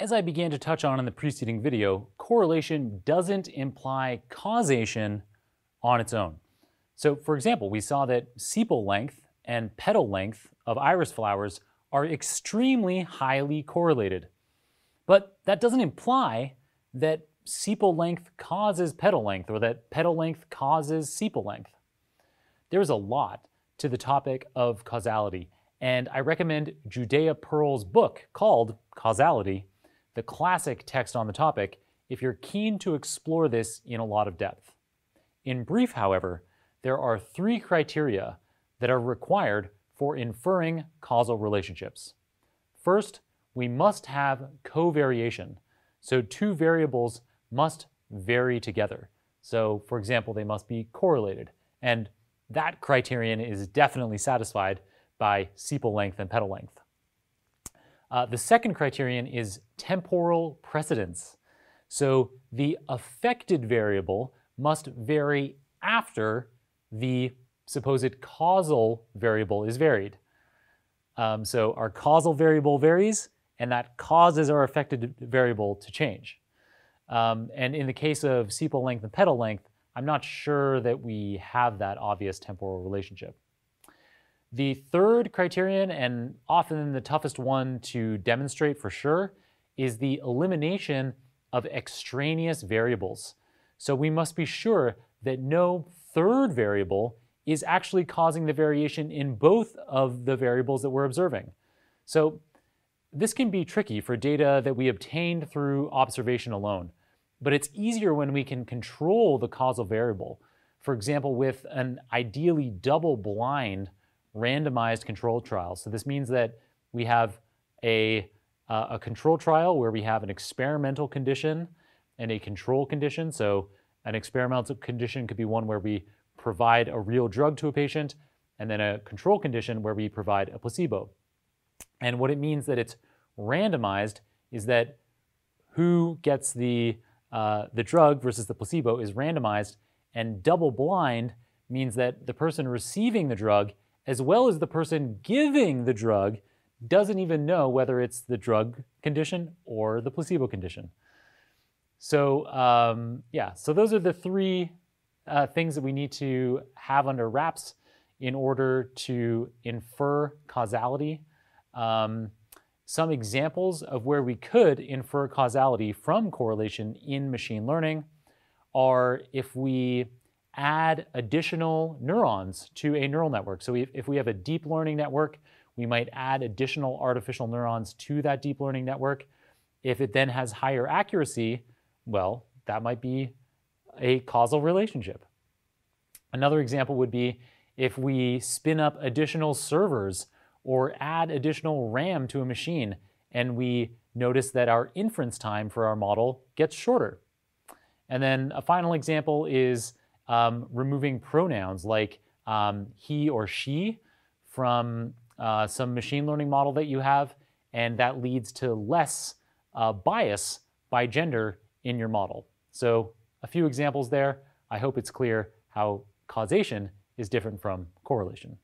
As I began to touch on in the preceding video, correlation doesn't imply causation on its own. So for example, we saw that sepal length and petal length of iris flowers are extremely highly correlated. But that doesn't imply that sepal length causes petal length or that petal length causes sepal length. There's a lot to the topic of causality, and I recommend Judea Pearl's book called Causality, the classic text on the topic, if you're keen to explore this in a lot of depth. In brief, however, there are 3 criteria that are required for inferring causal relationships. First, we must have covariation. So 2 variables must vary together. So for example, they must be correlated. And that criterion is definitely satisfied by sepal length and petal length. The second criterion is temporal precedence. So the affected variable must vary after the supposed causal variable is varied. So our causal variable varies, and that causes our affected variable to change. And in the case of sepal length and petal length, I'm not sure that we have that obvious temporal relationship. The third criterion, and often the toughest one to demonstrate for sure, is the elimination of extraneous variables. So we must be sure that no third variable is actually causing the variation in both of the variables that we're observing. So this can be tricky for data that we obtained through observation alone, but it's easier when we can control the causal variable. For example, with an ideally double-blind randomized control trial. So this means that we have a control trial where we have an experimental condition and a control condition. So an experimental condition could be one where we provide a real drug to a patient, and then a control condition where we provide a placebo. And what it means that it's randomized is that who gets the drug versus the placebo is randomized, and double-blind means that the person receiving the drug as well as the person giving the drug doesn't even know whether it's the drug condition or the placebo condition. So so those are the 3 things that we need to have under wraps in order to infer causality. Some examples of where we could infer causality from correlation in machine learning are if we add additional neurons to a neural network. So if we have a deep learning network, we might add additional artificial neurons to that deep learning network. If it then has higher accuracy, well, that might be a causal relationship. Another example would be if we spin up additional servers or add additional RAM to a machine, and we notice that our inference time for our model gets shorter. And then a final example is removing pronouns like he or she from some machine learning model that you have, and that leads to less bias by gender in your model. So a few examples there. I hope it's clear how causation is different from correlation.